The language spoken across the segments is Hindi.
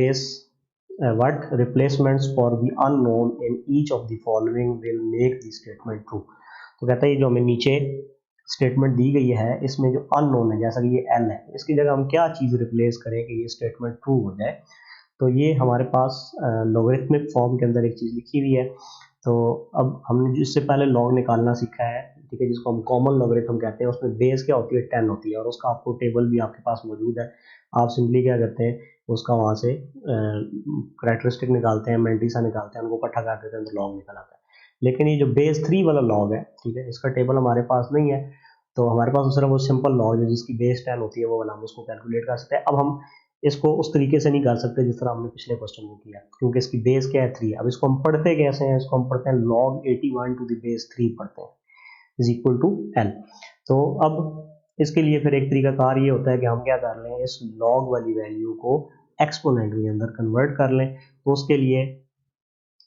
base what replacements for the unknown in each of the following will make the statement true। तो कहता है ये जो हमें नीचे स्टेटमेंट दी गई है इसमें जो अननोन है जैसा कि ये एल है इसकी जगह हम क्या चीज़ रिप्लेस करें कि ये स्टेटमेंट ट्रू हो जाए। तो ये हमारे पास लॉगरिथमिक फॉर्म के अंदर एक चीज़ लिखी हुई है। तो अब हमने इससे पहले लॉग निकालना सीखा है, ठीक है, जिसको हम कॉमन लॉगरिथम कहते हैं। उसमें बेस क्या होती है 10 होती है और उसका आपको टेबल भी आपके पास मौजूद है। आप सिंपली क्या करते हैं उसका वहाँ से करैक्टरिस्टिक निकालते हैं, मैंटिसा निकालते हैं, उनको इकट्ठा कर देते हैं तो लॉग निकल आता है। लेकिन ये जो बेस 3 वाला लॉग है, ठीक है, इसका टेबल हमारे पास नहीं है। तो हमारे पास सिर्फ वो सिंपल लॉग है जिसकी बेस 10 होती है वो वाला हम उसको कैलकुलेट कर सकते हैं। अब हम इसको उस तरीके से नहीं कर सकते जिस तरह हमने पिछले क्वेश्चन को किया, क्योंकि इसकी बेस क्या है 3। अब इसको हम पढ़ते कैसे हैं, इसको हम पढ़ते हैं log 81 टू द बेस 3 पढ़ते हैं इज इक्वल टू l। तो अब इसके लिए फिर एक तरीका कार ये होता है कि हम क्या कर लें, इस log वाली वैल्यू को एक्सपोनेंट के अंदर कन्वर्ट कर लें। तो उसके लिए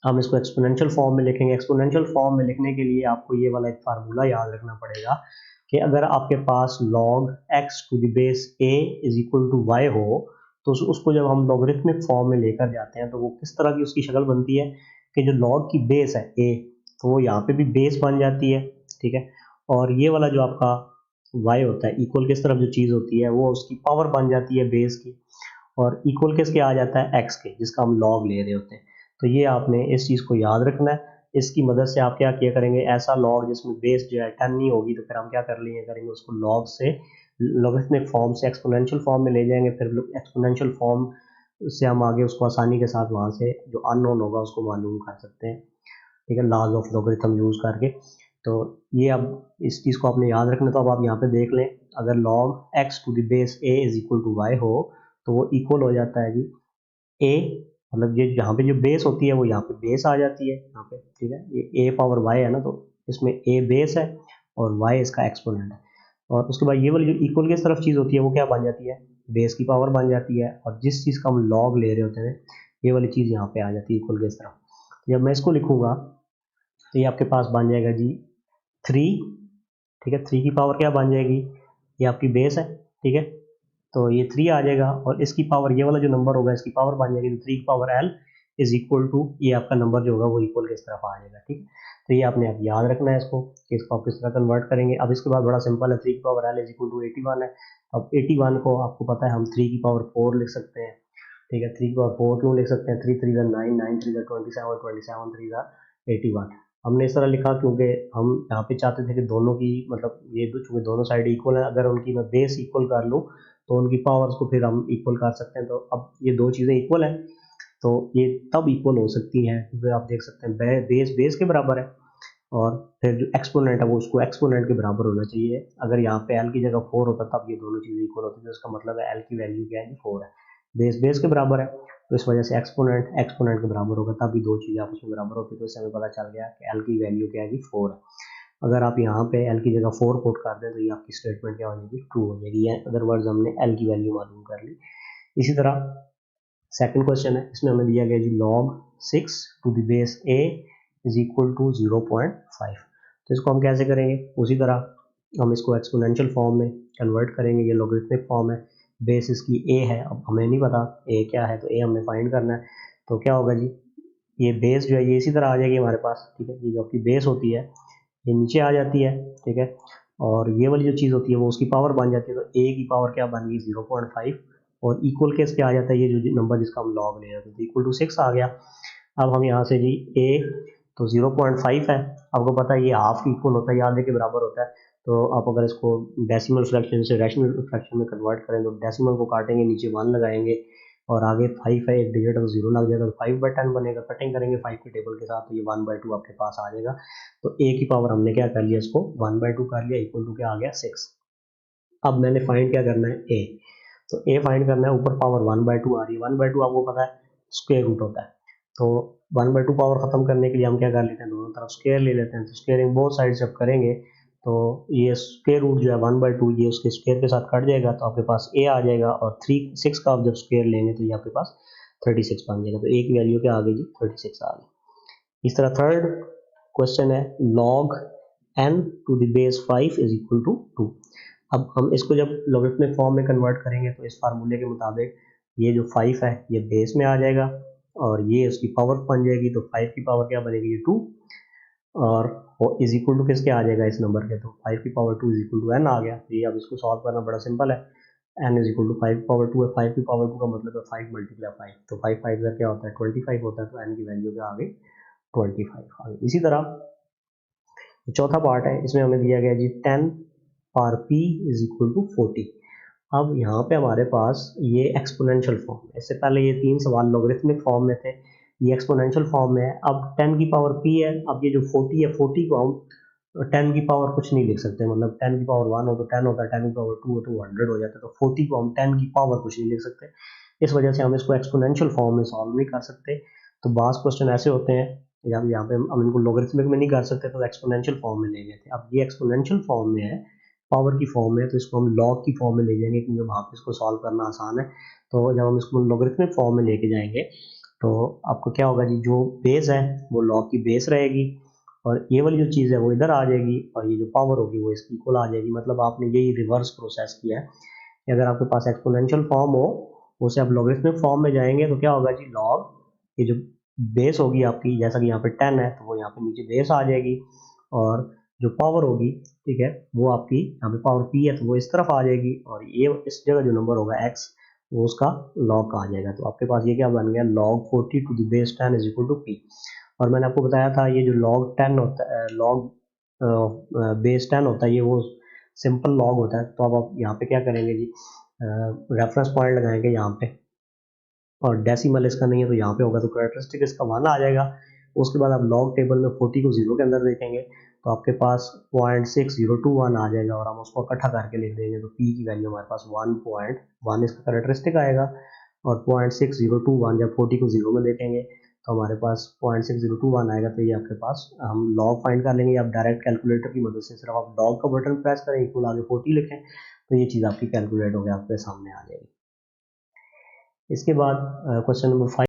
हम इसको एक्सपोनेंशियल फॉर्म में लिखेंगे। एक्सपोनेंशियल फॉर्म में लिखने के लिए आपको ये वाला एक फार्मूला याद रखना पड़ेगा कि अगर आपके पास log x to the base a is equal to y हो तो उसको जब हम लॉगरिथमिक फॉर्म में लेकर जाते हैं तो वो किस तरह की उसकी शक्ल बनती है कि जो log की बेस है a तो वो यहाँ पे भी बेस बन जाती है, ठीक है, और ये वाला जो आपका y होता है इक्वल किस तरफ जो चीज़ होती है वो उसकी पावर बन जाती है बेस की, और इक्वल किसके आ जाता है x के जिसका हम log ले रहे होते हैं। तो ये आपने इस चीज़ को याद रखना है। इसकी मदद से आप क्या किया करेंगे, ऐसा लॉग जिसमें बेस जो है 10 नहीं होगी तो फिर हम क्या कर लिया करेंगे उसको लॉग से लॉगरिथमिक फॉर्म से एक्सपोनेंशियल फॉर्म में ले जाएंगे। फिर एक्सपोनेंशियल फॉर्म से हम आगे उसको आसानी के साथ वहाँ से जो अननोन होगा उसको मालूम कर सकते हैं, ठीक है, लॉज ऑफ लॉगरिथम यूज़ करके। तो ये अब इस चीज़ को आपने याद रखना। तो अब आप यहाँ पे देख लें, अगर log x to the base a is equal to y हो तो वो इक्वल हो जाता है जी a, मतलब ये जहाँ पे जो बेस होती है वो यहाँ पे बेस आ जाती है यहाँ पे, ठीक है, ये a पावर y है ना, तो इसमें a बेस है और y इसका एक्सपोनेंट है। और उसके बाद ये वाली जो इक्वल की तरफ चीज़ होती है वो क्या बन जाती है, बेस की पावर बन जाती है, और जिस चीज़ का हम लॉग ले रहे होते हैं ये वाली चीज़ यहाँ पे आ जाती है इक्वल की तरफ। जब मैं इसको लिखूँगा तो ये आपके पास बन जाएगा जी 3, ठीक है, 3 की पावर क्या बन जाएगी, ये आपकी बेस है, ठीक है, तो ये 3 आ जाएगा और इसकी पावर ये वाला जो नंबर होगा इसकी पावर बन जाएगी, तो 3 की power l is equal to ये आपका नंबर जो होगा वो इक्वल किस तरफ आ जाएगा, ठीक है। तो ये आपने अब याद रखना है इसको कि इसको आप किस तरह कन्वर्ट करेंगे। अब इसके बाद बड़ा सिंपल है, 3 की power l is equal to 81 है। अब 81 को आपको पता है हम 3 की पावर 4 लिख सकते हैं, ठीक है, 3 की पावर 4 क्यों लिख सकते हैं, 3 3 9 9 3 27 27 3 81। हमने इस तरह लिखा क्योंकि हम यहाँ पे चाहते थे कि दोनों की मतलब ये चूँकि दोनों साइड इक्वल है, अगर उनकी मैं बेस इक्वल कर लूँ तो उनकी पावर्स को फिर हम इक्वल कर सकते हैं। तो अब ये दो चीज़ें इक्वल हैं तो ये तब इक्वल हो सकती हैं क्योंकि आप देख सकते हैं बेस बेस के बराबर है और फिर जो एक्सपोनेंट है वो उसको एक्सपोनेंट के बराबर होना चाहिए। अगर यहाँ पे एल की जगह 4 होता तब ये दोनों चीज़ें इक्वल होती, तो इसका मतलब है एल की वैल्यू क्या है, 4 है, बेस बेस के बराबर है, तो इस वजह से एक्सपोनेंट एक्सपोनेंट के बराबर होगा तभी दो चीज़ें आपस में बराबर होती है। तो इससे हमें पता चल गया कि एल की वैल्यू क्या है, 4 है। अगर आप यहाँ पे एल की जगह 4 पुट कर दें तो ये आपकी स्टेटमेंट क्या हो जाएगी, ट्रू हो जाएगी, या अदरवाइज हमने एल की वैल्यू मालूम कर ली। इसी तरह सेकंड क्वेश्चन है, इसमें हमें दिया गया जी log 6 to the base a is equal to 0.5। तो इसको हम कैसे करेंगे, उसी तरह हम इसको एक्सपोनेंशियल फॉर्म में कन्वर्ट करेंगे। ये लॉगरिथमिक फॉर्म है, बेस इसकी a है, अब हमें नहीं पता a क्या है तो a हमने फाइंड करना है। तो क्या होगा जी, ये बेस जो है ये इसी तरह आ जाएगी हमारे पास, ठीक है, ये जो आपकी बेस होती है ये नीचे आ जाती है, ठीक है, और ये वाली जो चीज़ होती है वो उसकी पावर बन जाती है। तो a की पावर क्या बन गई 0.5 और इक्वल केस क्या आ जाता है, ये जो नंबर जिसका हम लॉग ले रहे थे तो इक्वल टू 6 आ गया। अब हम यहाँ से जी a तो 0.5 है, आपको पता है ये हाफ इक्वल होता है या आधे के बराबर होता है। तो आप अगर इसको डेसिमल फ्रैक्शन से रैशनल फ्रैक्शन में कन्वर्ट करें तो डेसिमल को काटेंगे, नीचे 1 लगाएंगे और आगे 5 है, एक डिजिट तो 0 लग जाएगा, तो 5/10 बनेगा। कटिंग करेंगे 5 के टेबल के साथ तो ये 1/2 आपके पास आ जाएगा। तो a की पावर हमने क्या कर लिया, इसको 1/2 कर लिया, इक्वल टू क्या आ गया 6। अब मैंने फाइंड क्या करना है a, तो a फाइंड करना है, ऊपर पावर 1/2 आ रही है, 1/2 आपको पता है स्क्वायर रूट होता है। तो 1/2 पावर खत्म करने के लिए हम क्या कर लेते हैं, दोनों तरफ स्क्वायर ले लेते हैं। तो स्क्वायरिंग बोथ साइड जब करेंगे तो ये स्क्वायर रूट जो है 1/2 ये उसके स्क्वायर के साथ कट जाएगा तो आपके पास a आ जाएगा, और 6 का आप जब स्क्वायर लेंगे तो ये आपके पास 36 बन जाएगा। तो a की वैल्यू क्या आ गई जी, 36 आ गई। इस तरह थर्ड क्वेश्चन है log n to the base 5 is equal to 2। अब हम इसको जब लॉगरिथमिक फॉर्म में कन्वर्ट करेंगे तो इस फार्मूले के मुताबिक ये जो 5 है ये बेस में आ जाएगा और ये उसकी पावर बन जाएगी, तो 5 की पावर क्या बनेगी, ये 2, और इज इक्वल टू किसके आ जाएगा इस नंबर के, तो 5 की power 2 is equal to n आ गया। तो ये अब इसको सॉल्व करना बड़ा सिंपल है, n इज इक्वल टू 5 की पावर 2 है, 5 की पावर 2 का मतलब है 5 मल्टीप्लाई 5, तो 5 5 का क्या होता है 25 होता है, तो n की वैल्यू क्या आ गई 25 आ गई। इसी तरह चौथा पार्ट है, इसमें हमें दिया गया जी 10 power p is equal to 40। अब यहाँ पे हमारे पास ये एक्सपोनेंशियल फॉर्म है, इससे पहले ये 3 सवाल लॉगरिथमिक फॉर्म में थे, ये एक्सपोनेंशियल फॉर्म में है। अब 10 की पावर p है, अब ये जो 40 है 40 को हम 10 की पावर कुछ नहीं लिख सकते, मतलब 10 की पावर 1 हो तो 10 होता है, 10 की पावर 2 हो तो 100 हो जाता है, तो 40 को हम 10 की पावर कुछ नहीं लिख सकते, इस वजह से हम इसको एक्सपोनेंशियल फॉर्म में सॉल्व नहीं कर सकते। तो बास क्वेश्चन ऐसे होते हैं यहाँ पे हम इनको लॉगरिथमिक में नहीं कर सकते, तो एक्सपोनेंशियल फॉर्म में ले गए थे। अब ये एक्सपोनेंशियल फॉर्म में है, पावर की फॉर्म में, तो इसको हम लॉग की फॉर्म में ले जाएंगे, क्योंकि वहाँ पे इसको सॉल्व करना आसान है। तो जब हम इसको लॉगरिथमिक फॉर्म में लेके जाएंगे तो आपको क्या होगा जी, जो बेस है वो लॉग की बेस रहेगी और ये वाली जो चीज़ है वो इधर आ जाएगी और ये जो पावर होगी वो इसकी इक्वल आ जाएगी। मतलब आपने यही रिवर्स प्रोसेस किया है कि अगर आपके पास एक्सपोनेंशियल फॉर्म हो, उसे आप लॉगरिथमिक फॉर्म में जाएंगे तो क्या होगा जी, लॉग ये जो बेस होगी आपकी, जैसा कि यहाँ पे 10 है तो वो यहाँ पे नीचे बेस आ जाएगी, और जो पावर होगी, ठीक है, वो आपकी यहाँ पे पावर p है तो वो इस तरफ आ जाएगी, और ये इस जगह जो नंबर होगा x वो उसका log का आ जाएगा। तो आपके पास ये क्या बन गया, log 40 to the base 10 is equal to p। और मैंने आपको बताया था ये जो log 10 होता है, log बेस 10 होता है, ये वो सिंपल log होता है। तो अब आप यहाँ पे क्या करेंगे जी, रेफरेंस पॉइंट लगाएंगे यहाँ पे, और डेसिमल इसका नहीं है तो यहाँ पे होगा, तो कैरेक्टरिस्टिक इसका 1 आ जाएगा। उसके बाद आप लॉग टेबल में 40 को 0 के अंदर देखेंगे तो आपके पास 0.6021 आ जाएगा, और हम उसको इकट्ठा करके लिख देंगे तो p की वैल्यू हमारे पास 1.1 इसका कैरेक्टरिस्टिक आएगा, और 0.6021 जब 40 को 0 में देखेंगे तो हमारे पास 0.6021 आएगा। तो ये आपके पास हम लॉग फाइंड कर लेंगे, आप डायरेक्ट कैलकुलेटर की मदद से सिर्फ आप लॉग का बटन प्रेस करें, इक्वल आगे 40 लिखें, तो ये चीज़ आपकी कैलकुलेट होकर आपके सामने आ जाएगी। इसके बाद क्वेश्चन नंबर 5